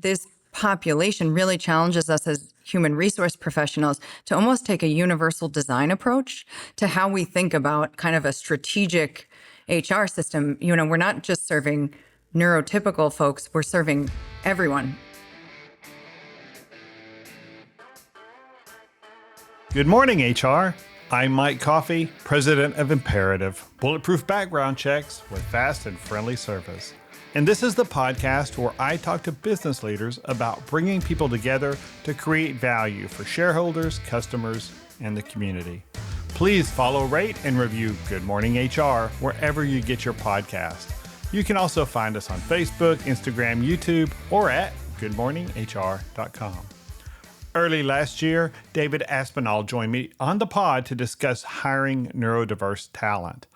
this population really challenges us as human resource professionals to almost take a universal design approach to how we think about kind of a strategic HR system. We're not just serving neurotypical folks, we're serving everyone. Good morning, HR. I'm Mike Coffey, president of Imperative, bulletproof background checks with fast and friendly service. And this is the podcast where I talk to business leaders about bringing people together to create value for shareholders, customers, and the community. Please follow, rate, and review Good Morning HR wherever you get your podcast. You can also find us on Facebook, Instagram, YouTube, or at goodmorninghr.com. Early last year, David Aspinall joined me on the pod to discuss hiring neurodiverse talent.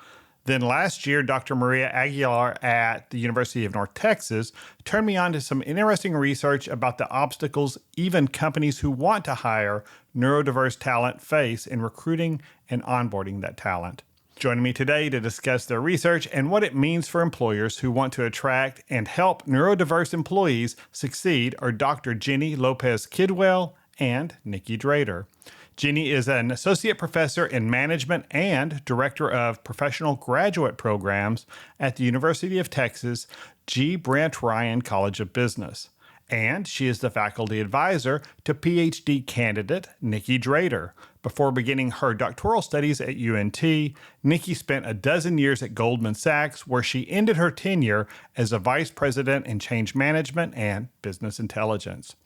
Then last year, Dr. Maria Aguilar at the University of North Texas turned me on to some interesting research about the obstacles even companies who want to hire neurodiverse talent face in recruiting and onboarding that talent. Joining me today to discuss their research and what it means for employers who want to attract and help neurodiverse employees succeed are Dr. Ginny Lopez-Kidwell and Nikki Drader. Ginny is an associate professor in management and director of professional graduate programs at the University of Texas G. Brent Ryan College of Business. And she is the faculty advisor to PhD candidate Nikki Drader. Before beginning her doctoral studies at UNT, Nikki spent a dozen years at Goldman Sachs, where she ended her tenure as a vice president in change management and business intelligence.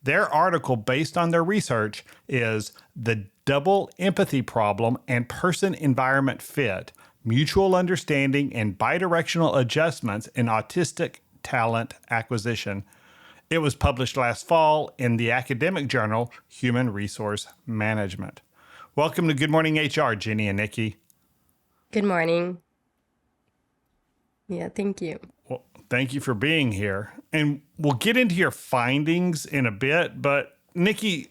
Their article, based on their research, is The Double Empathy Problem and Person-Environment Fit, Mutual Understanding and Bidirectional Adjustments in Autistic Talent Acquisition. It was published last fall in the academic journal Human Resource Management. Welcome to Good Morning HR, Ginny and Nikki. Good morning. Yeah, thank you. Well, thank you for being here. And we'll get into your findings in a bit, but Nikki,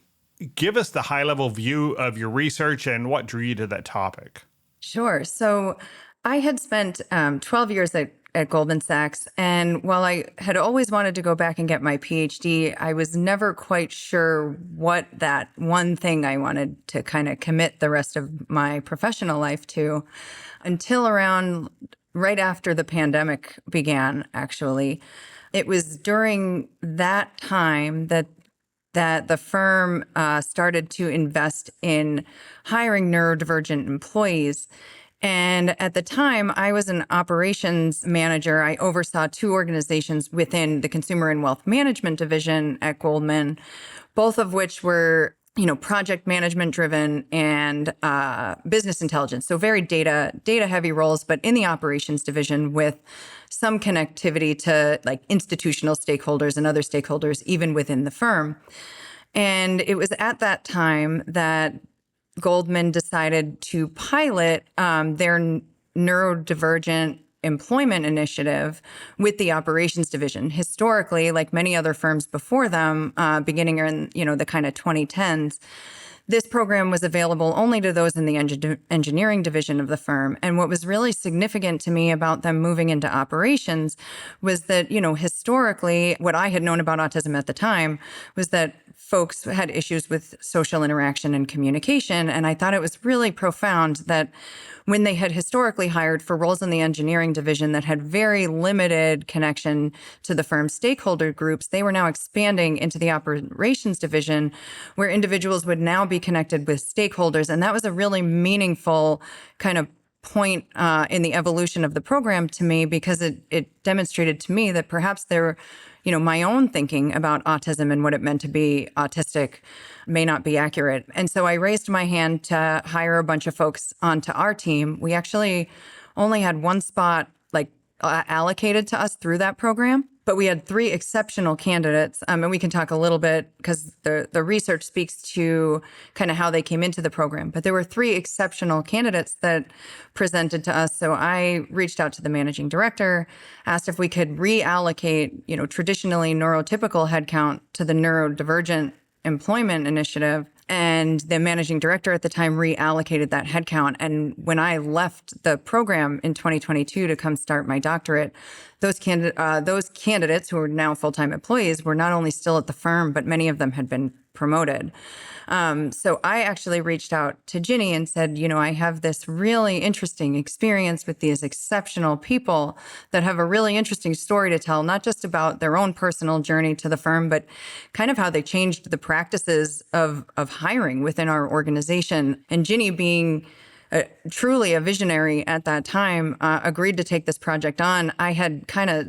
give us the high-level view of your research and what drew you to that topic. Sure. So I had spent 12 years at Goldman Sachs, and while I had always wanted to go back and get my PhD, I was never quite sure what that one thing I wanted to kind of commit the rest of my professional life to until around right after the pandemic began, actually. It was during that time that the firm started to invest in hiring neurodivergent employees. And at the time, I was an operations manager. I oversaw two organizations within the Consumer and Wealth Management division at Goldman, both of which were project management driven and business intelligence. So very data heavy roles, but in the operations division with some connectivity to like institutional stakeholders and other stakeholders, even within the firm. And it was at that time that Goldman decided to pilot their neurodivergent employment initiative with the operations division. Historically, like many other firms before them, beginning in the kind of 2010s, this program was available only to those in the engineering division of the firm. And what was really significant to me about them moving into operations was that, historically, what I had known about autism at the time was that folks had issues with social interaction and communication. And I thought it was really profound that when they had historically hired for roles in the engineering division that had very limited connection to the firm's stakeholder groups, they were now expanding into the operations division where individuals would now be connected with stakeholders. And that was a really meaningful kind of point in the evolution of the program to me, because it demonstrated to me that perhaps my own thinking about autism and what it meant to be autistic may not be accurate. And so I raised my hand to hire a bunch of folks onto our team. We actually only had one spot allocated to us through that program, but we had three exceptional candidates. And we can talk a little bit because the research speaks to kind of how they came into the program. But there were three exceptional candidates that presented to us. So I reached out to the managing director, asked if we could reallocate, traditionally neurotypical headcount to the neurodivergent employment initiative. And the managing director at the time reallocated that headcount. And when I left the program in 2022 to come start my doctorate, those candidates who are now full-time employees were not only still at the firm, but many of them had been promoted. So I actually reached out to Ginny and said, I have this really interesting experience with these exceptional people that have a really interesting story to tell, not just about their own personal journey to the firm, but kind of how they changed the practices of hiring within our organization. And Ginny, being truly a visionary at that time, agreed to take this project on. I had kind of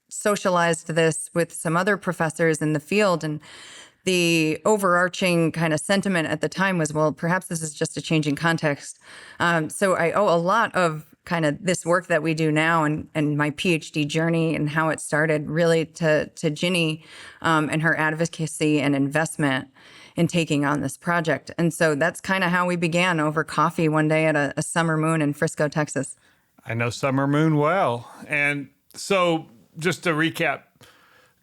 socialized this with some other professors in the field, and the overarching kind of sentiment at the time was, well, perhaps this is just a changing context. So I owe a lot of kind of this work that we do now and my PhD journey and how it started really to Ginny and her advocacy and investment in taking on this project. And so that's kind of how we began over coffee one day at a summer moon in Frisco, Texas. I know Summer Moon well. And so just to recap,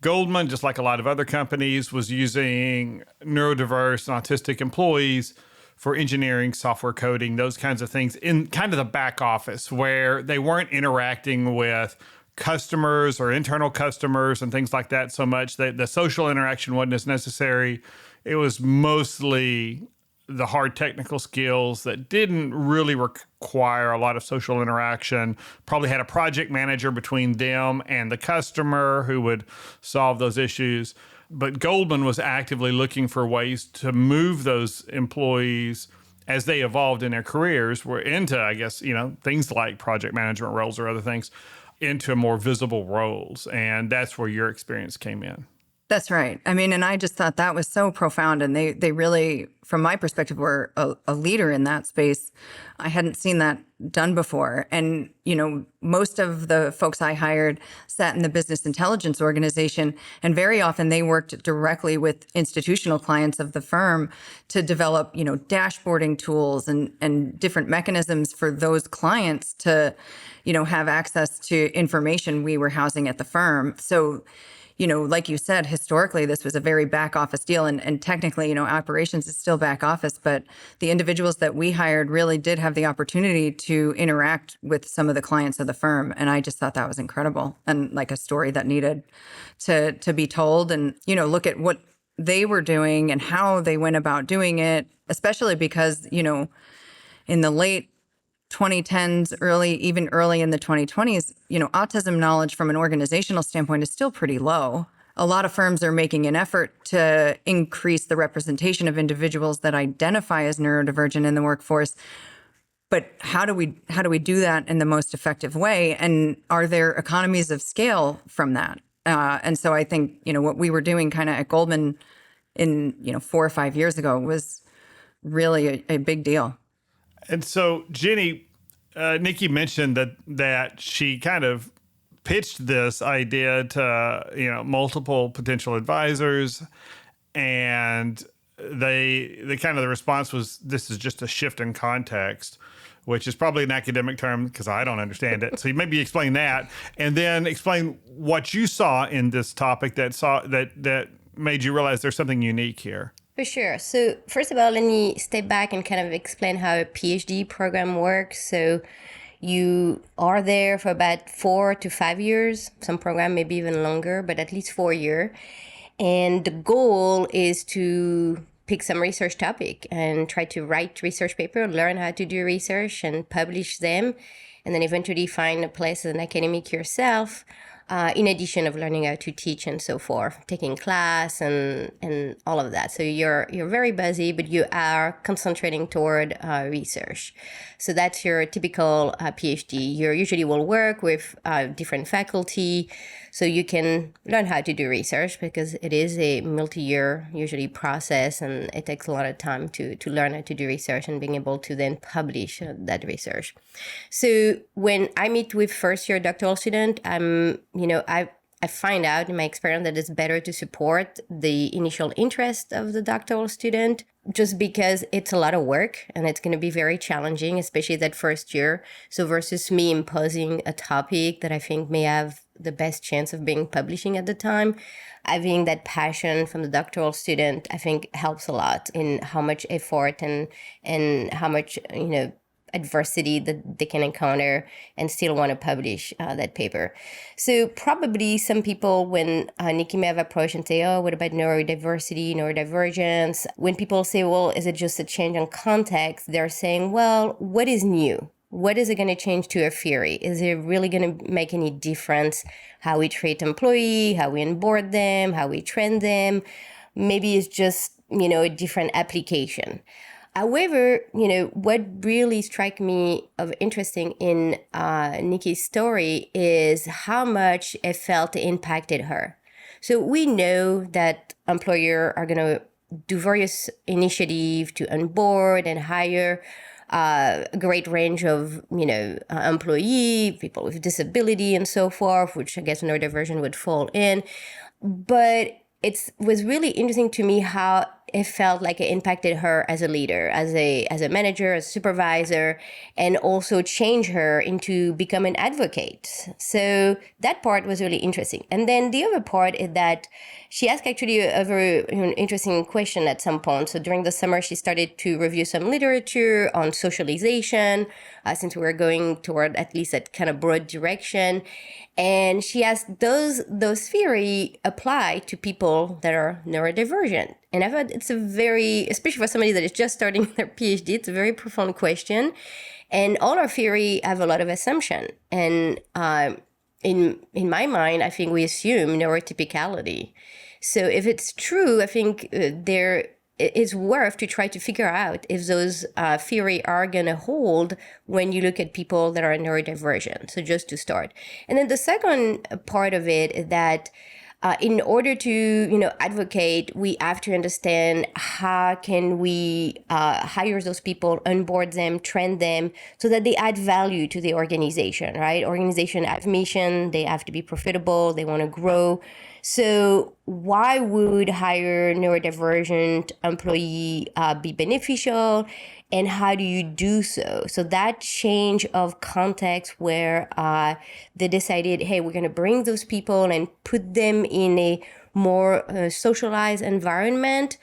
Goldman, just like a lot of other companies, was using neurodiverse and autistic employees for engineering, software coding, those kinds of things in kind of the back office where they weren't interacting with customers or internal customers and things like that so much. The social interaction wasn't as necessary. It was mostly the hard technical skills that didn't really require a lot of social interaction. Probably had a project manager between them and the customer who would solve those issues. But Goldman was actively looking for ways to move those employees as they evolved in their careers were into, I guess, things like project management roles or other things into more visible roles. And that's where your experience came in. That's right. I mean, and I just thought that was so profound. And they really, from my perspective, were a leader in that space. I hadn't seen that done before. And, most of the folks I hired sat in the business intelligence organization. And very often they worked directly with institutional clients of the firm to develop, dashboarding tools and different mechanisms for those clients to, have access to information we were housing at the firm. So, like you said, historically, this was a very back office deal. And technically, operations is still back office. But the individuals that we hired really did have the opportunity to interact with some of the clients of the firm. And I just thought that was incredible and like a story that needed to be told and, look at what they were doing and how they went about doing it, especially because, in the late 2010s, even early in the 2020s, autism knowledge from an organizational standpoint is still pretty low. A lot of firms are making an effort to increase the representation of individuals that identify as neurodivergent in the workforce. But how do we do that in the most effective way? And are there economies of scale from that? And so I think, what we were doing kind of at Goldman in, 4 or 5 years ago was really a big deal. And so, Ginny, Nikki mentioned that she kind of pitched this idea to multiple potential advisors, and they kind of the response was, "This is just a shift in context," which is probably an academic term because I don't understand it. So maybe explain that, and then explain what you saw in this topic that made you realize there's something unique here. For sure. So first of all, let me step back and kind of explain how a PhD program works. So you are there for about 4 to 5 years, some program maybe even longer, but at least 4 years. And the goal is to pick some research topic and try to write research paper, learn how to do research and publish them, and then eventually find a place as an academic yourself. In addition of learning how to teach and so forth, taking class and all of that. So you're very busy, but you are concentrating toward research. So that's your typical PhD. You usually will work with different faculty, so you can learn how to do research because it is a multi-year usually process, and it takes a lot of time to learn how to do research and being able to then publish that research. So when I meet with first-year doctoral student, I find out in my experience that it's better to support the initial interest of the doctoral student just because it's a lot of work and it's going to be very challenging, especially that first year. So versus me imposing a topic that I think may have the best chance of being publishing at the time, having that passion from the doctoral student, I think helps a lot in how much effort and how much, adversity that they can encounter and still want to publish that paper. So probably some people, when Nikki may have approached and say, oh, what about neurodiversity, neurodivergence? When people say, well, is it just a change in context? They're saying, well, what is new? What is it going to change to a theory? Is it really going to make any difference how we treat employee, how we onboard them, how we train them? Maybe it's just, a different application. However, what really struck me of interesting in Nikki's story is how much it felt impacted her. So we know that employers are going to do various initiatives to onboard and hire a great range of, employee, people with disability and so forth, which I guess neurodivergent would fall in. But it was really interesting to me how it felt like it impacted her as a leader, as a manager, as a supervisor, and also changed her into becoming an advocate. So that part was really interesting. And then the other part is that she asked actually a very interesting question at some point. So during the summer, she started to review some literature on socialization, since we were going toward at least that kind of broad direction. And she asked, does those theory apply to people that are neurodivergent? And I thought it's a very, especially for somebody that is just starting their PhD, it's a very profound question. And all our theory have a lot of assumption. And in my mind, I think we assume neurotypicality. So if it's true, I think it's worth to try to figure out if those theory are going to hold when you look at people that are neurodivergent. So just to start. And then the second part of it is that in order to, advocate, we have to understand how can we hire those people, onboard them, train them, so that they add value to the organization, right? Organization have mission, they have to be profitable, they want to grow. So why would hire neurodivergent employee be beneficial? And how do you do so? So that change of context where they decided, hey, we're going to bring those people and put them in a more socialized environment.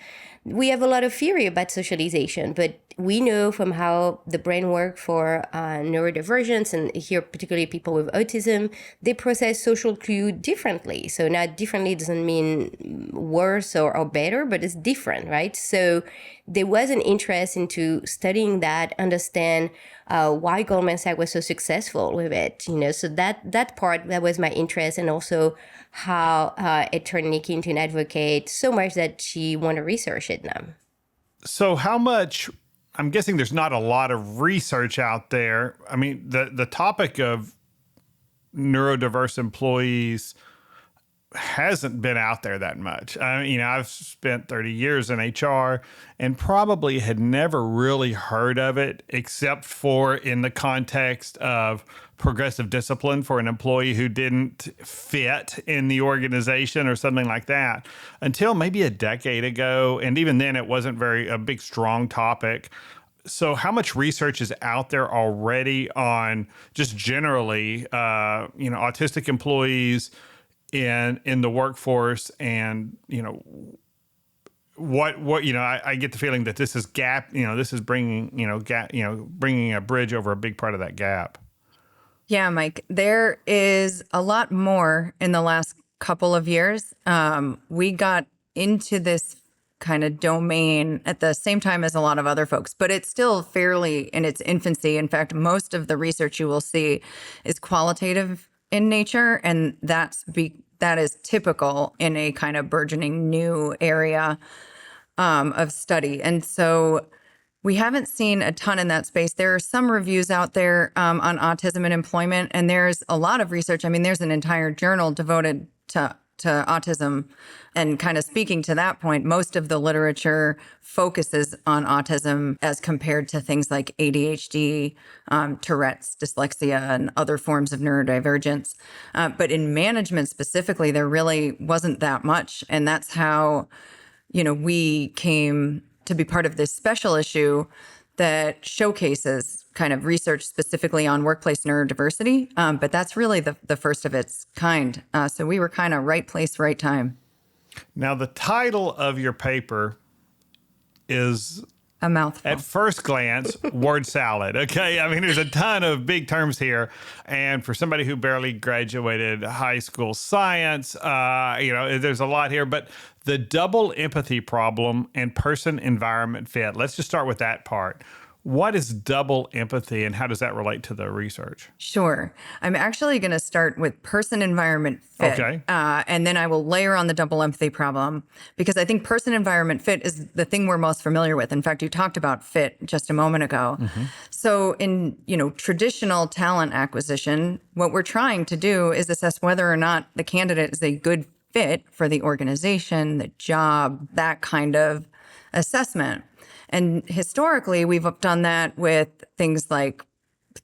We have a lot of theory about socialization, but we know from how the brain works for neurodivergence, and here particularly people with autism, they process social cue differently. So now differently doesn't mean worse or better, but it's different, right? So there was an interest into studying that, understand why Goldman Sachs was so successful with it, So that part, that was my interest, and also how it turned Nikki into an advocate so much that she wanted to research it now. So how much, I'm guessing there's not a lot of research out there. I mean, the topic of neurodiverse employees hasn't been out there that much. I've spent 30 years in HR and probably had never really heard of it except for in the context of progressive discipline for an employee who didn't fit in the organization or something like that until maybe a decade ago. And even then it wasn't a big, strong topic. So how much research is out there already on just generally, autistic employees in the workforce, and what I get the feeling that this is this is bringing a bridge over a big part of that gap. Yeah, Mike, there is a lot more in the last couple of years. We got into this kind of domain at the same time as a lot of other folks, but it's still fairly in its infancy. In fact, most of the research you will see is qualitative in nature, and that is typical in a kind of burgeoning new area of study. And so we haven't seen a ton in that space. There are some reviews out there on autism and employment, and there's a lot of research. I mean, there's an entire journal devoted to autism. And kind of speaking to that point, most of the literature focuses on autism as compared to things like ADHD, Tourette's, dyslexia, and other forms of neurodivergence. But in management specifically, there really wasn't that much. And that's how, we came to be part of this special issue that showcases kind of research specifically on workplace neurodiversity. But that's really the first of its kind. So we were kind of right place, right time. Now, the title of your paper is A mouthful. At first glance, word salad. Okay. I mean, there's a ton of big terms here. And for somebody who barely graduated high school science, there's a lot here. But the double empathy problem and person environment fit. Let's just start with that part. What is double empathy and how does that relate to the research? Sure. I'm actually going to start with person environment fit. Okay. And then I will layer on the double empathy problem because I think person environment fit is the thing we're most familiar with. In fact, you talked about fit just a moment ago. Mm-hmm. So in, traditional talent acquisition, what we're trying to do is assess whether or not the candidate is a good fit for the organization, the job, that kind of assessment. And historically, we've done that with things like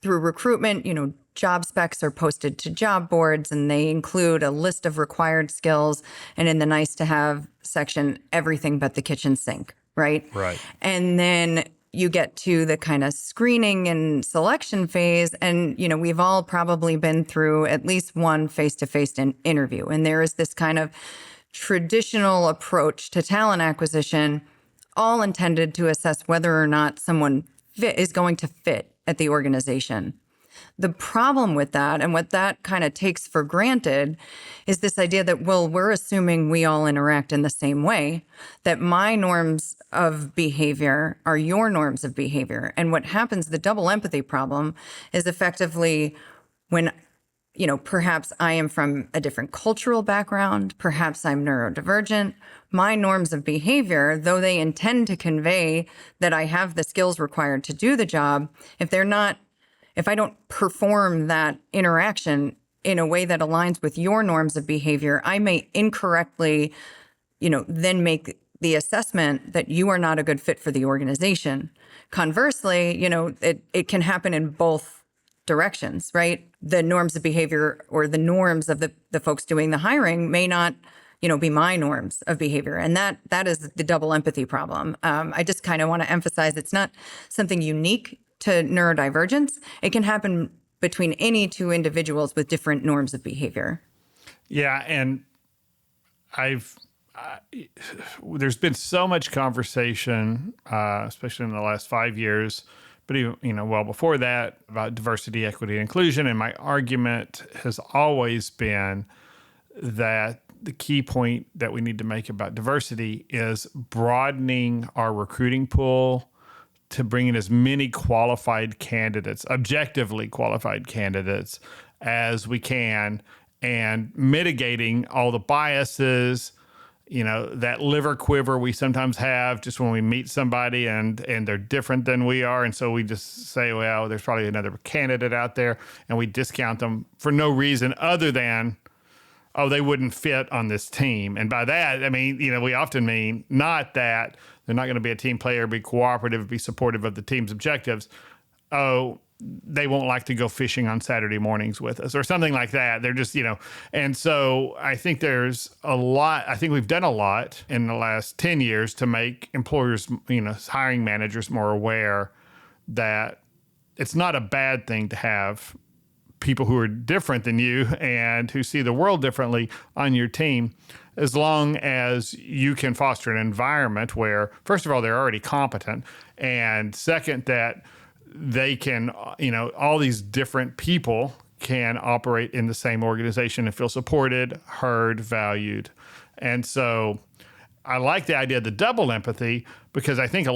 through recruitment, job specs are posted to job boards and they include a list of required skills. And in the nice to have section, everything but the kitchen sink, right? Right. And then you get to the kind of screening and selection phase. And, we've all probably been through at least one face-to-face interview. And there is this kind of traditional approach to talent acquisition, all intended to assess whether or not someone is going to fit at the organization. The problem with that, and what that kind of takes for granted, is this idea that, we're assuming we all interact in the same way, that my norms of behavior are your norms of behavior. And what happens, the double empathy problem, is effectively when perhaps I am from a different cultural background, perhaps I'm neurodivergent. My norms of behavior, though they intend to convey that I have the skills required to do the job, if I don't perform that interaction in a way that aligns with your norms of behavior, I may incorrectly, then make the assessment that you are not a good fit for the organization. Conversely, it can happen in both directions, right? The norms of behavior or the norms of the folks doing the hiring may not, be my norms of behavior. And that is the double empathy problem. I just kind of want to emphasize it's not something unique to neurodivergence. It can happen between any two individuals with different norms of behavior. Yeah. And there's been so much conversation, especially in the last 5 years, but even, well before that, about diversity, equity, and inclusion. And my argument has always been that the key point that we need to make about diversity is broadening our recruiting pool to bring in as many qualified candidates, objectively qualified candidates, as we can, and mitigating all the biases, that liver quiver we sometimes have just when we meet somebody and they're different than we are. And so we just say, well, there's probably another candidate out there, and we discount them for no reason other than, they wouldn't fit on this team. And by that, I mean, we often mean not that they're not going to be a team player, be cooperative, be supportive of the team's objectives. They won't like to go fishing on Saturday mornings with us or something like that. They're just, and so I think there's a lot, I think we've done a lot in the last 10 years to make employers, hiring managers more aware that it's not a bad thing to have people who are different than you and who see the world differently on your team, as long as you can foster an environment where, first of all, they're already competent, and second, that they can, all these different people can operate in the same organization and feel supported, heard, valued. And so I like the idea of the double empathy because I think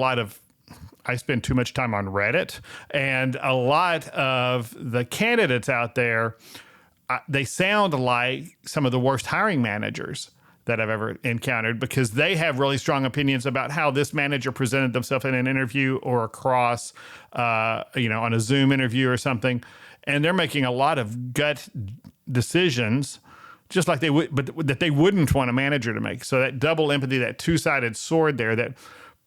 I spend too much time on Reddit, and a lot of the candidates out there, they sound like some of the worst hiring managers that I've ever encountered because they have really strong opinions about how this manager presented themselves in an interview or across, on a Zoom interview or something. And they're making a lot of gut decisions just like they would, but that they wouldn't want a manager to make. So that double empathy, that two-sided sword there, that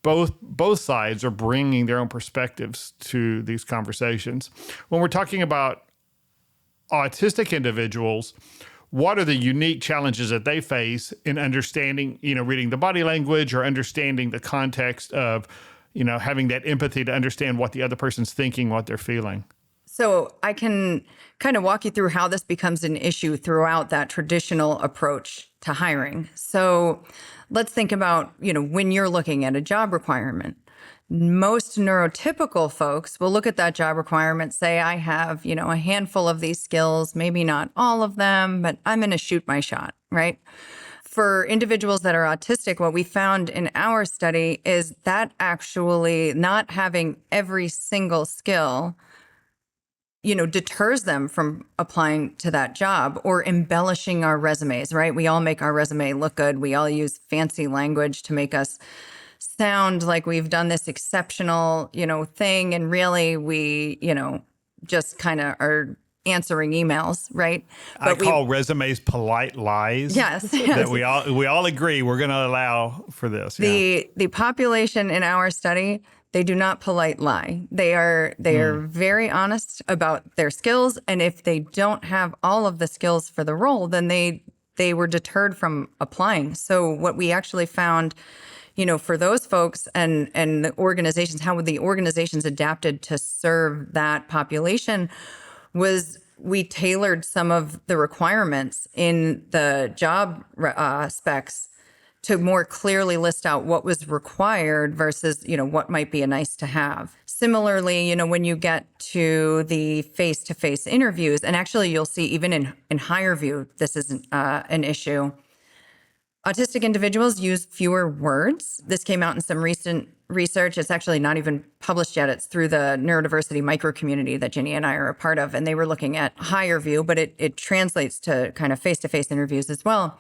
both sides are bringing their own perspectives to these conversations. When we're talking about autistic individuals, what are the unique challenges that they face in understanding, reading the body language or understanding the context of, having that empathy to understand what the other person's thinking, what they're feeling? So I can kind of walk you through how this becomes an issue throughout that traditional approach to hiring. So let's think about, when you're looking at a job requirement. Most neurotypical folks will look at that job requirement, say, I have, a handful of these skills, maybe not all of them, but I'm going to shoot my shot, right? For individuals that are autistic, what we found in our study is that actually not having every single skill, deters them from applying to that job or embellishing our resumes, right? We all make our resume look good. We all use fancy language to make us sound like we've done this exceptional, thing. And really we, just kind of are answering emails, right? I call resumes polite lies. Yes. That we all agree we're going to allow for this. The population in our study, they do not polite lie. They are very honest about their skills. And if they don't have all of the skills for the role, then they were deterred from applying. So what we actually found, for those folks and the organizations, how the organizations adapted to serve that population was we tailored some of the requirements in the job specs to more clearly list out what was required versus, what might be a nice to have. Similarly, when you get to the face-to-face interviews, and actually you'll see even in higher view, this is an issue. Autistic individuals use fewer words. This came out in some recent research. It's actually not even published yet. It's through the neurodiversity micro community that Ginny and I are a part of. And they were looking at higher view, but it translates to kind of face-to-face interviews as well.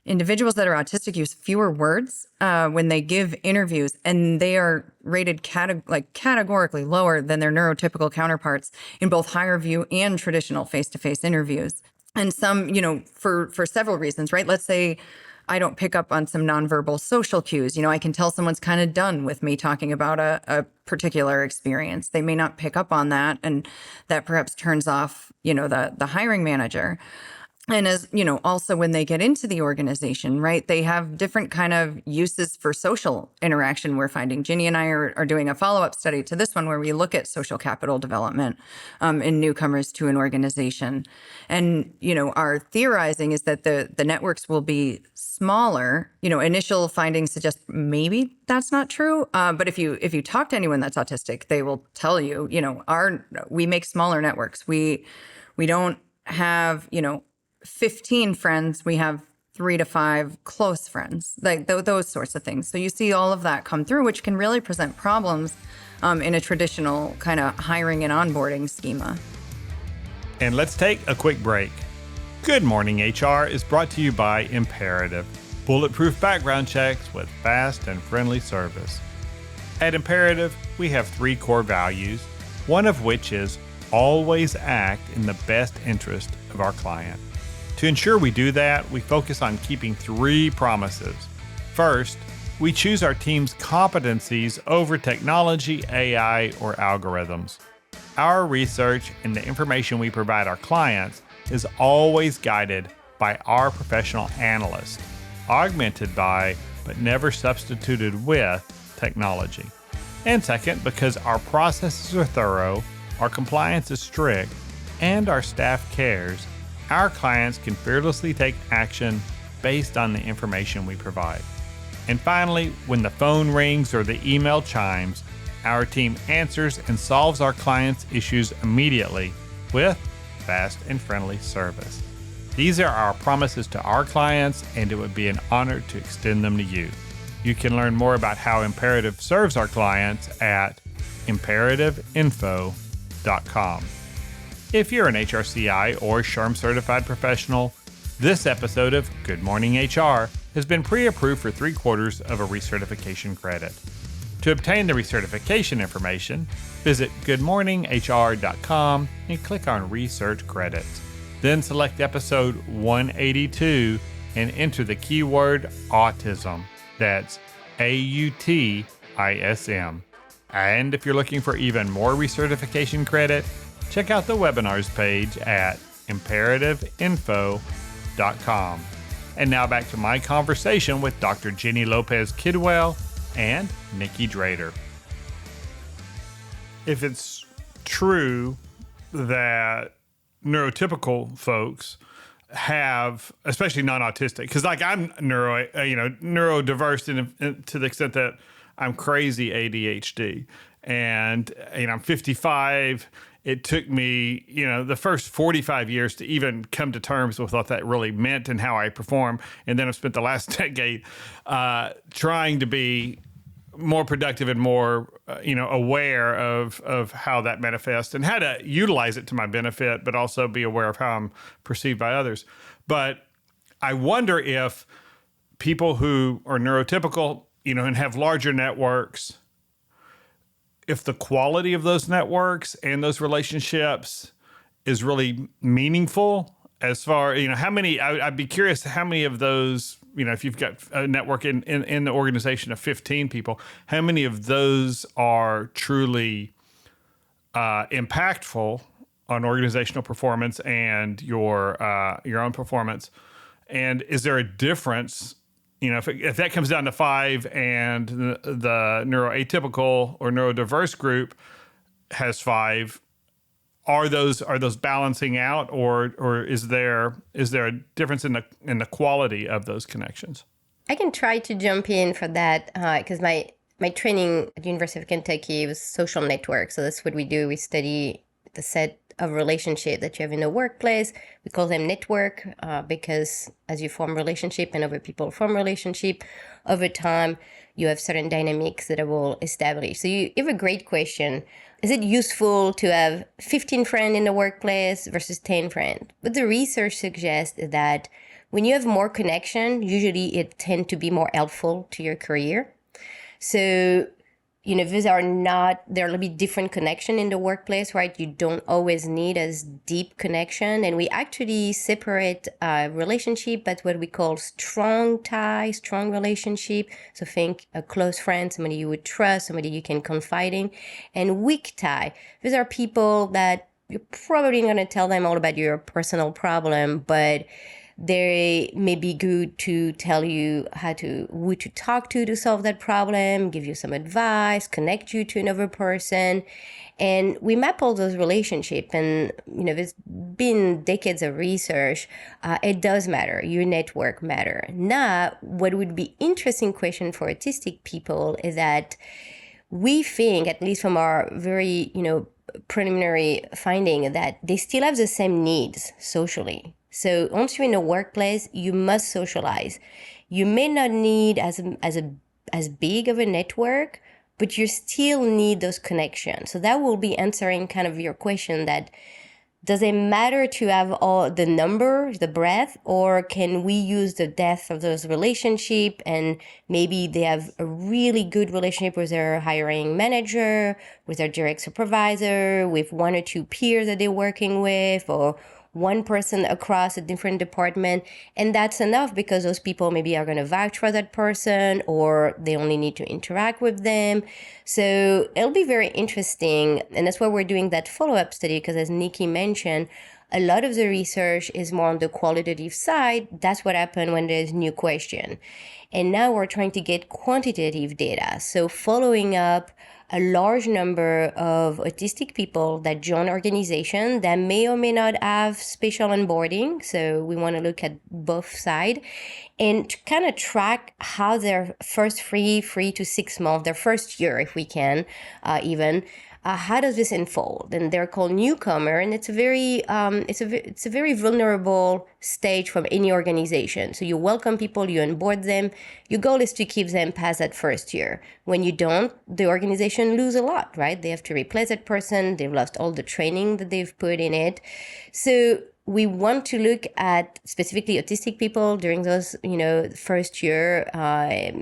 Individuals that are autistic use fewer words when they give interviews, and they are rated categorically lower than their neurotypical counterparts in both higher view and traditional face-to-face interviews. And some, for several reasons, right? Let's say I don't pick up on some nonverbal social cues. I can tell someone's kind of done with me talking about a particular experience. They may not pick up on that, and that perhaps turns off, the hiring manager. And as, also when they get into the organization, right, they have different kind of uses for social interaction. We're finding Ginny and I are doing a follow-up study to this one where we look at social capital development in newcomers to an organization. And, our theorizing is that the networks will be smaller. Initial findings suggest maybe that's not true. But if you talk to anyone that's autistic, they will tell you, we make smaller networks. We don't have, 15 friends, we have 3 to 5 close friends, like those sorts of things. So you see all of that come through, which can really present problems in a traditional kind of hiring and onboarding schema. And let's take a quick break. Good Morning HR is brought to you by Imperative, bulletproof background checks with fast and friendly service. At Imperative, we have 3 core values, one of which is always act in the best interest of our client. To ensure we do that, we focus on keeping 3 promises. First, we choose our team's competencies over technology, AI, or algorithms. Our research and the information we provide our clients is always guided by our professional analysts, augmented by, but never substituted with, technology. And second, because our processes are thorough, our compliance is strict, and our staff cares, our clients can fearlessly take action based on the information we provide. And finally, when the phone rings or the email chimes, our team answers and solves our clients' issues immediately with fast and friendly service. These are our promises to our clients, and it would be an honor to extend them to you. You can learn more about how Imperative serves our clients at imperativeinfo.com. If you're an HRCI or SHRM certified professional, this episode of Good Morning HR has been pre-approved for 3/4 of a recertification credit. To obtain the recertification information, visit goodmorninghr.com and click on Research Credits. Then select episode 182 and enter the keyword autism. That's AUTISM. And if you're looking for even more recertification credit, check out the webinars page at imperativeinfo.com. And now back to my conversation with Dr. Ginny Lopez-Kidwell and Nikki Drader. If it's true that neurotypical folks have, especially non-autistic, because like I'm neurodiverse to the extent that I'm crazy ADHD, and I'm 55. It took me, the first 45 years to even come to terms with what that really meant and how I perform, and then I've spent the last decade trying to be more productive and more, aware of how that manifests and how to utilize it to my benefit, but also be aware of how I'm perceived by others. But I wonder if people who are neurotypical, and have larger networks, if the quality of those networks and those relationships is really meaningful as far, how many, I'd be curious how many of those, if you've got a network in the organization of 15 people, how many of those are truly impactful on organizational performance and your own performance? And is there a difference, if that comes down to 5 and the neuroatypical or neurodiverse group has 5, are those balancing out, or is there a difference in the quality of those connections? I can try to jump in for that because my training at the University of Kentucky was social network. So that's what we do. We study the set of relationship that you have in the workplace. We call them network because as you form relationship and other people form relationship, over time, you have certain dynamics that will establish. So you have a great question. Is it useful to have 15 friends in the workplace versus 10 friends? But the research suggests that when you have more connection, usually it tends to be more helpful to your career. So, there'll be different connection in the workplace, right? You don't always need as deep connection. And we actually separate relationship at what we call strong tie, strong relationship. So think a close friend, somebody you would trust, somebody you can confide in, and weak tie. These are people that you're probably going to tell them all about your personal problem, but they may be good to tell you who to talk to solve that problem, give you some advice, connect you to another person. And we map all those relationships. And, there's been decades of research. It does matter. Your network matter. Now, what would be interesting question for autistic people is that we think, at least from our very, preliminary finding, that they still have the same needs socially. So once you're in a workplace, you must socialize. You may not need as big of a network, but you still need those connections. So that will be answering kind of your question that does it matter to have all the number, the breadth, or can we use the depth of those relationships and maybe they have a really good relationship with their hiring manager, with their direct supervisor, with 1 or 2 peers that they're working with, or one person across a different department, and that's enough because those people maybe are going to vouch for that person or they only need to interact with them. So it'll be very interesting, and that's why we're doing that follow-up study, because as Nikki mentioned, a lot of the research is more on the qualitative side. That's what happened when there's new question. And now we're trying to get quantitative data. So following up a large number of autistic people that join organization that may or may not have special onboarding. So we want to look at both sides and to kind of track how their first 3 to 6 months, their first year, if we can, how does this unfold? And they're called newcomer, and it's a very vulnerable stage from any organization. So you welcome people, you onboard them. Your goal is to keep them past that first year. When you don't, the organization lose a lot, right? They have to replace that person. They've lost all the training that they've put in it. So we want to look at specifically autistic people during those, first year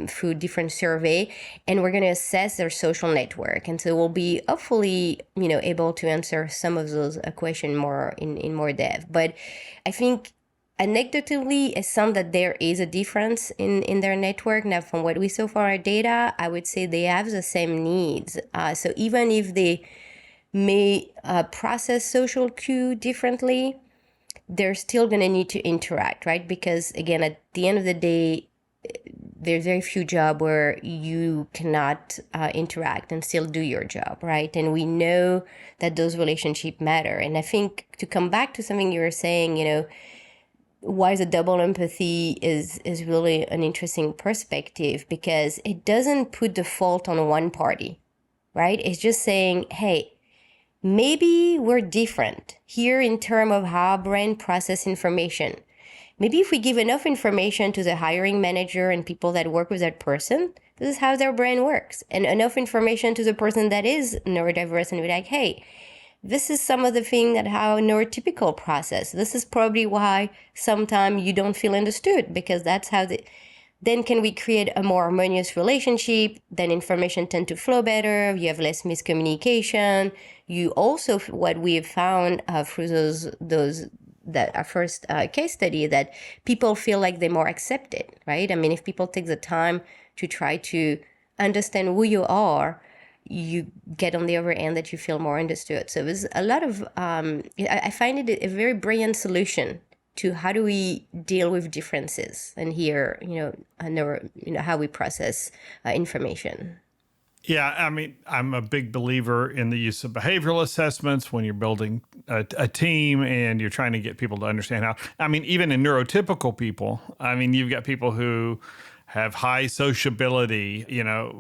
through different survey, and we're going to assess their social network. And so we'll be hopefully, able to answer some of those questions more in more depth. But I think anecdotally, it sounds that there is a difference in their network. Now, from what we saw from our data, I would say they have the same needs. So even if they may process social cue differently, they're still going to need to interact, right? Because again, at the end of the day, there's very few jobs where you cannot interact and still do your job, right? And we know that those relationships matter. And I think to come back to something you were saying, why the double empathy is really an interesting perspective, because it doesn't put the fault on one party, right? It's just saying, hey, maybe we're different here in terms of how our brain process information. Maybe if we give enough information to the hiring manager and people that work with that person, this is how their brain works. And enough information to the person that is neurodiverse and be like, hey, this is some of the thing that how neurotypical process. This is probably why sometimes you don't feel understood, because that's how then can we create a more harmonious relationship? Then information tend to flow better. You have less miscommunication. You also, what we have found through those that our first case study, that people feel like they're more accepted, right? I mean, if people take the time to try to understand who you are, you get on the other end that you feel more understood. So there's a lot of, I find it a very brilliant solution to how do we deal with differences and here, how we process information. Yeah, I mean, I'm a big believer in the use of behavioral assessments when you're building a team and you're trying to get people to understand how, I mean, even in neurotypical people, I mean, you've got people who have high sociability,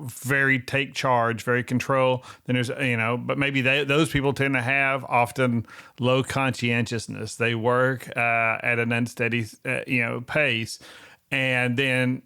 very take charge, very control. Then there's, but maybe those people tend to have often low conscientiousness. They work at an unsteady, pace. And then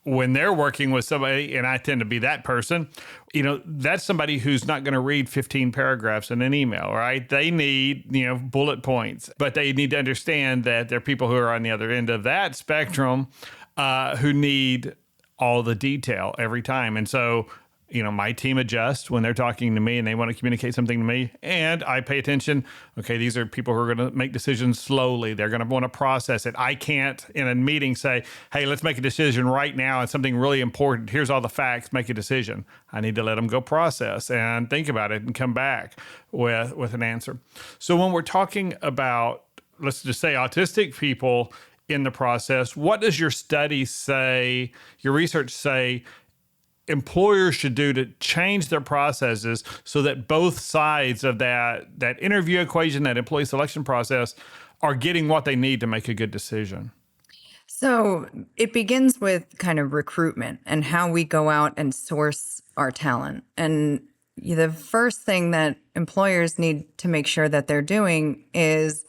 when they're working with somebody, and I tend to be that person, that's somebody who's not going to read 15 paragraphs in an email, right? They need, bullet points, but they need to understand that there are people who are on the other end of that spectrum who need all the detail every time. And so, my team adjusts when they're talking to me and they want to communicate something to me. And I pay attention. Okay, these are people who are going to make decisions slowly. They're going to want to process it. I can't, in a meeting, say, hey, let's make a decision right now. It's something really important. Here's all the facts. Make a decision. I need to let them go process and think about it and come back with an answer. So when we're talking about, let's just say, autistic people in the process, what does your study say, your research say, employers should do to change their processes so that both sides of that interview equation, that employee selection process, are getting what they need to make a good decision? So it begins with kind of recruitment and how we go out and source our talent. And the first thing that employers need to make sure that they're doing is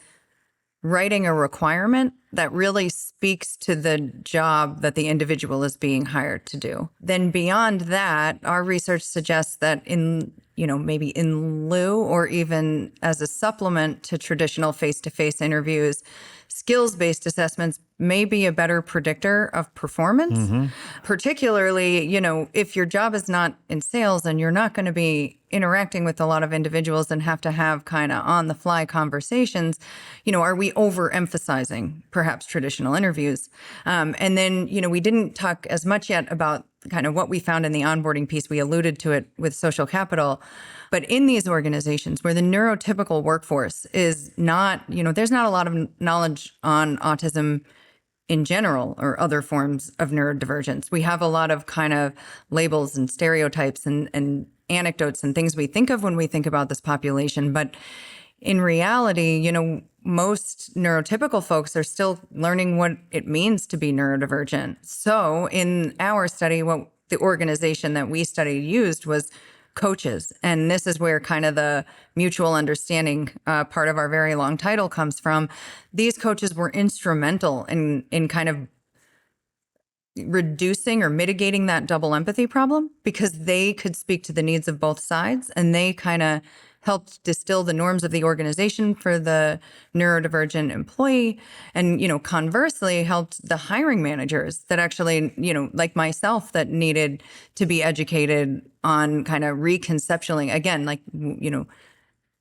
writing a requirement that really speaks to the job that the individual is being hired to do. Then beyond that, our research suggests that maybe in lieu or even as a supplement to traditional face-to-face interviews, skills-based assessments may be a better predictor of performance, particularly, if your job is not in sales and you're not going to be interacting with a lot of individuals and have to have kind of on-the-fly conversations, are we overemphasizing perhaps traditional interviews? And then, we didn't talk as much yet about kind of what we found in the onboarding piece. We alluded to it with social capital. But in these organizations where the neurotypical workforce is not, there's not a lot of knowledge on autism in general or other forms of neurodivergence. We have a lot of kind of labels and stereotypes and anecdotes and things we think of when we think about this population. But in reality, most neurotypical folks are still learning what it means to be neurodivergent. So in our study, what the organization that we studied used was coaches. And this is where kind of the mutual understanding part of our very long title comes from. These coaches were instrumental in kind of reducing or mitigating that double empathy problem because they could speak to the needs of both sides, and they kind of helped distill the norms of the organization for the neurodivergent employee, and, conversely helped the hiring managers that actually, like myself, that needed to be educated on kind of reconceptualizing, again,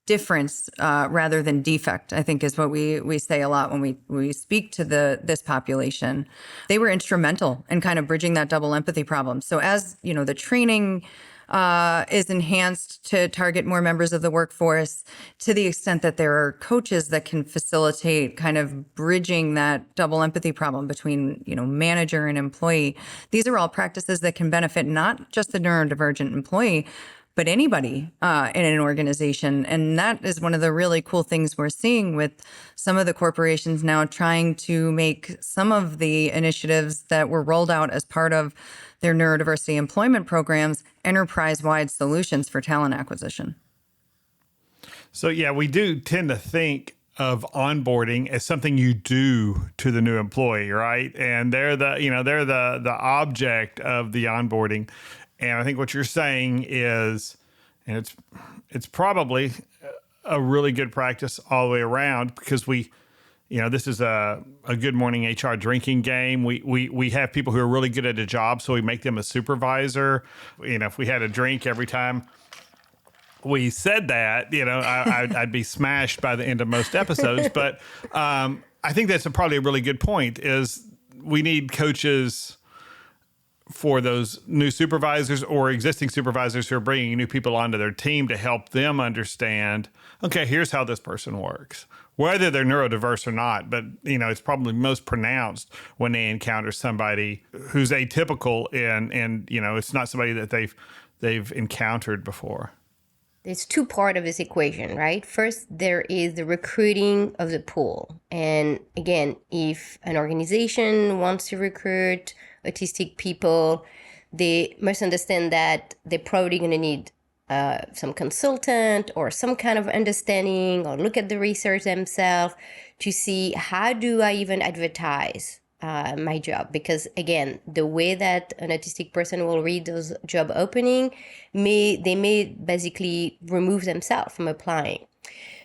difference rather than defect, I think is what we say a lot when we speak to this population. They were instrumental in kind of bridging that double empathy problem. So as, the training is enhanced to target more members of the workforce, to the extent that there are coaches that can facilitate kind of bridging that double empathy problem between, manager and employee. These are all practices that can benefit not just the neurodivergent employee, but anybody in an organization. And that is one of the really cool things we're seeing with some of the corporations now trying to make some of the initiatives that were rolled out as part of their neurodiversity employment programs enterprise-wide solutions for talent acquisition. So, yeah, we do tend to think of onboarding as something you do to the new employee, right? And they're the object of the onboarding. And I think what you're saying is, and it's probably a really good practice all the way around, because this is a good morning HR drinking game. We have people who are really good at a job, so we make them a supervisor. If we had a drink every time we said that, I'd be smashed by the end of most episodes. But I think that's probably a really good point, is we need coaches for those new supervisors or existing supervisors who are bringing new people onto their team to help them understand, okay, here's how this person works, whether they're neurodiverse or not. But, it's probably most pronounced when they encounter somebody who's atypical and it's not somebody that they've encountered before. There's two parts of this equation, right? First, there is the recruiting of the pool. And again, if an organization wants to recruit autistic people, they must understand that they're probably going to need some consultant or some kind of understanding, or look at the research themselves to see, how do I even advertise my job? Because again, the way that an autistic person will read those job opening, they may basically remove themselves from applying.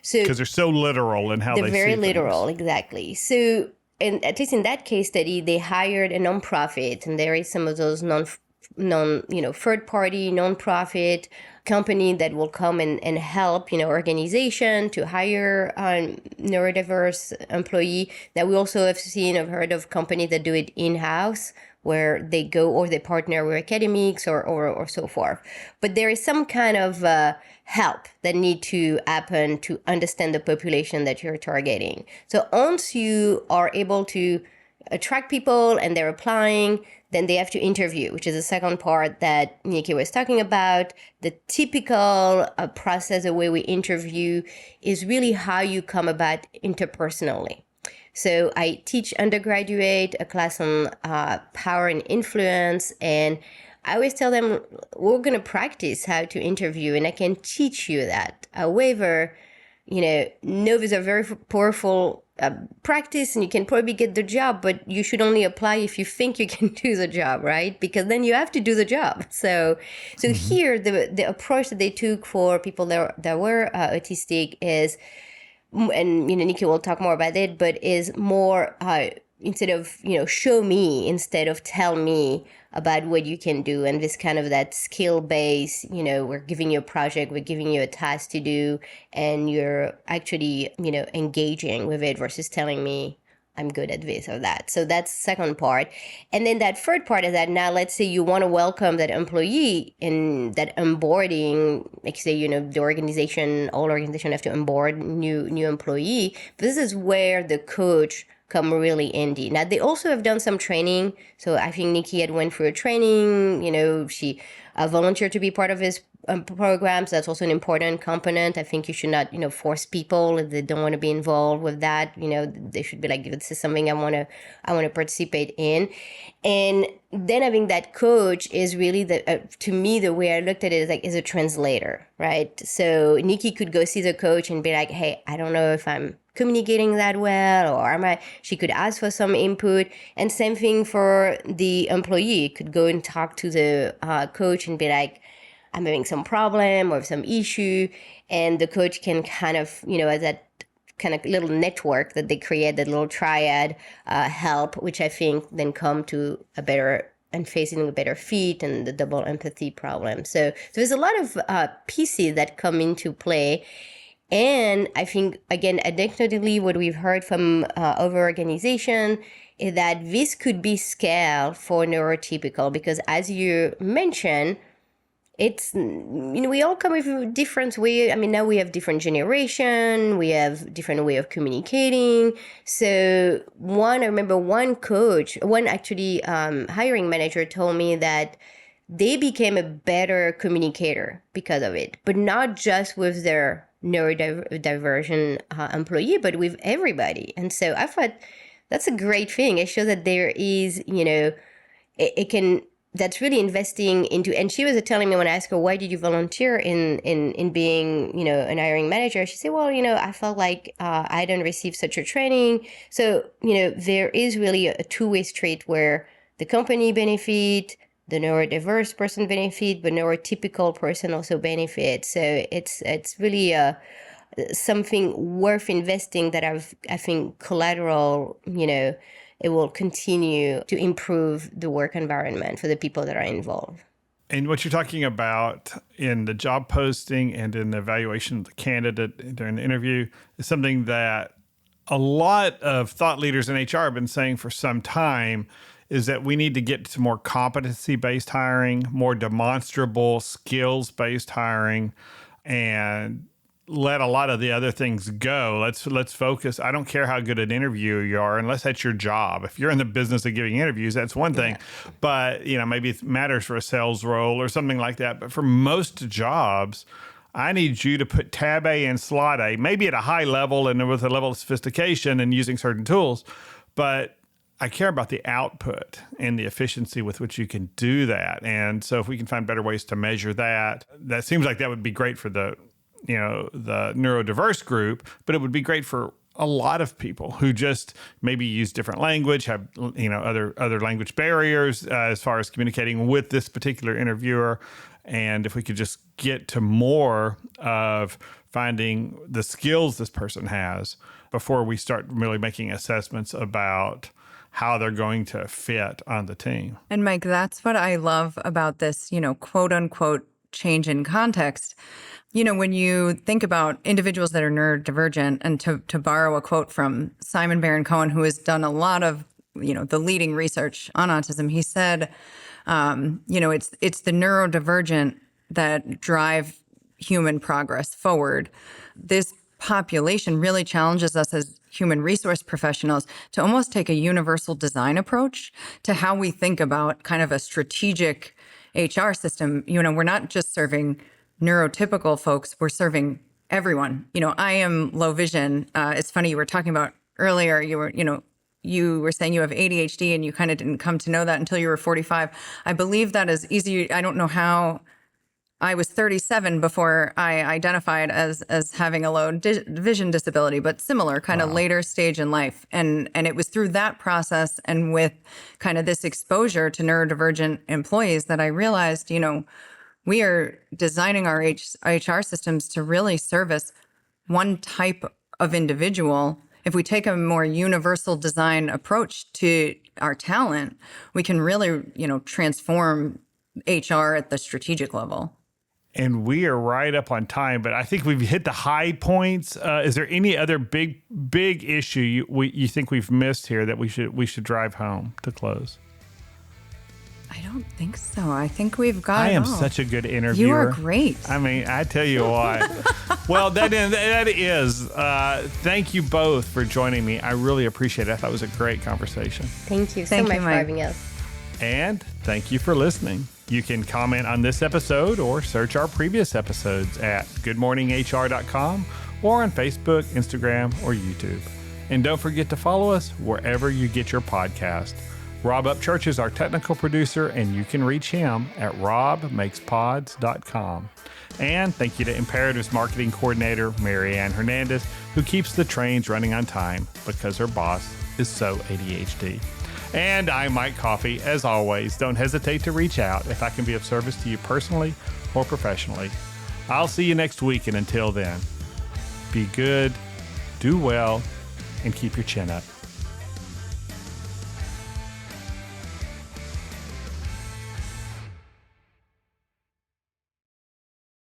So because they're so literal in how they see things. They're very literal, exactly. So, and at least in that case study, they hired a nonprofit, and there is some of those third party nonprofit company that will come and help, organization to hire a neurodiverse employee. That we also have seen, I've heard of companies that do it in-house, where they go or they partner with academics or so forth. But there is some kind of help that need to happen to understand the population that you're targeting. So once you are able to attract people and they're applying, then they have to interview, which is the second part that Nikki was talking about. The typical process, the way we interview, is really how you come about interpersonally. So I teach undergraduate a class on power and influence, and I always tell them, we're going to practice how to interview, and I can teach you that. However, no is a very powerful practice, and you can probably get the job, but you should only apply if you think you can do the job, right? Because then you have to do the job. So here, the approach that they took for people that were autistic is, and Nikki will talk more about it, but is more instead of show me, instead of tell me about what you can do, and this kind of that skill base. We're giving you a project, we're giving you a task to do, and you're actually engaging with it versus telling me I'm good at this or that. So that's the second part. And then that third part is that now let's say you want to welcome that employee in that onboarding, like say, the all organization have to onboard new employee. This is where the coach come really handy. Now, they also have done some training. So I think Nikki had went through a training, she volunteered to be part of his programs. That's also an important component. I think you should not, force people if they don't want to be involved with that. They should be like, this is something I want to participate in. And then having that coach is really to me, the way I looked at it is a translator, right? So Nikki could go see the coach and be like, hey, I don't know if I'm communicating that well, or she could ask for some input. And same thing for the employee. Could go and talk to the coach and be like, I'm having some problem or some issue. And the coach can kind of, as that kind of little network that they create, that little triad help, which I think then come to a better and facing a better fit and the double empathy problem. So there's a lot of pieces that come into play. And I think, again, anecdotally, what we've heard from other organizations is that this could be scaled for neurotypical, because as you mentioned, it's, we all come with a different way. I mean, now we have different generation, we have different way of communicating. So I remember one actually hiring manager told me that they became a better communicator because of it, but not just with their neurodivergent employee, but with everybody. And so I thought that's a great thing. It shows that there is, it can, that's really investing into, and she was telling me when I asked her, why did you volunteer in being, an hiring manager? She said, well, I felt like I didn't receive such a training. So, there is really a two-way street where the company benefit, the neurodiverse person benefit, but neurotypical person also benefit. So it's really something worth investing that I think collateral, it will continue to improve the work environment for the people that are involved. And what you're talking about in the job posting and in the evaluation of the candidate during the interview is something that a lot of thought leaders in HR have been saying for some time, is that we need to get to more competency-based hiring, more demonstrable skills-based hiring, and let a lot of the other things go. Let's focus. I don't care how good an interviewer you are, unless that's your job. If you're in the business of giving interviews, that's one thing. Yeah. But maybe it matters for a sales role or something like that. But for most jobs, I need you to put tab A and slot A, maybe at a high level and with a level of sophistication and using certain tools. But I care about the output and the efficiency with which you can do that. And so if we can find better ways to measure that, that seems like that would be great for the neurodiverse group, but it would be great for a lot of people who just maybe use different language, have, other language barriers as far as communicating with this particular interviewer. And if we could just get to more of finding the skills this person has before we start really making assessments about how they're going to fit on the team. And Mike, that's what I love about this, quote unquote, change in context. When you think about individuals that are neurodivergent, and to borrow a quote from Simon Baron-Cohen, who has done a lot of, the leading research on autism, he said, it's the neurodivergent that drive human progress forward. This population really challenges us as human resource professionals to almost take a universal design approach to how we think about kind of a strategic HR system. We're not just serving neurotypical folks, we're serving everyone. I am low vision. It's funny, you were talking about earlier, you were saying you have ADHD and you kind of didn't come to know that until you were 45. I believe that is easy. I don't know how. I was 37 before I identified as having a low vision disability, but similar kind of later stage in life. And it was through that process and with kind of this exposure to neurodivergent employees that I realized, we are designing our HR systems to really service one type of individual. If we take a more universal design approach to our talent, we can really, transform HR at the strategic level. And we are right up on time, but I think we've hit the high points. Is there any other big issue you think we've missed here that we should drive home to close? I don't think so. I think we've got I am all. Such a good interviewer. You are great. I mean, I tell you what. Well, that is. Thank you both for joining me. I really appreciate it. I thought it was a great conversation. Thank you so much for having us. And thank you for listening. You can comment on this episode or search our previous episodes at goodmorninghr.com or on Facebook, Instagram, or YouTube. And don't forget to follow us wherever you get your podcast. Rob Upchurch is our technical producer, and you can reach him at robmakespods.com. And thank you to Imperative's marketing coordinator, Marianne Hernandez, who keeps the trains running on time because her boss is so ADHD. And I'm Mike Coffey. As always, don't hesitate to reach out if I can be of service to you personally or professionally. I'll see you next week, and until then, be good, do well, and keep your chin up.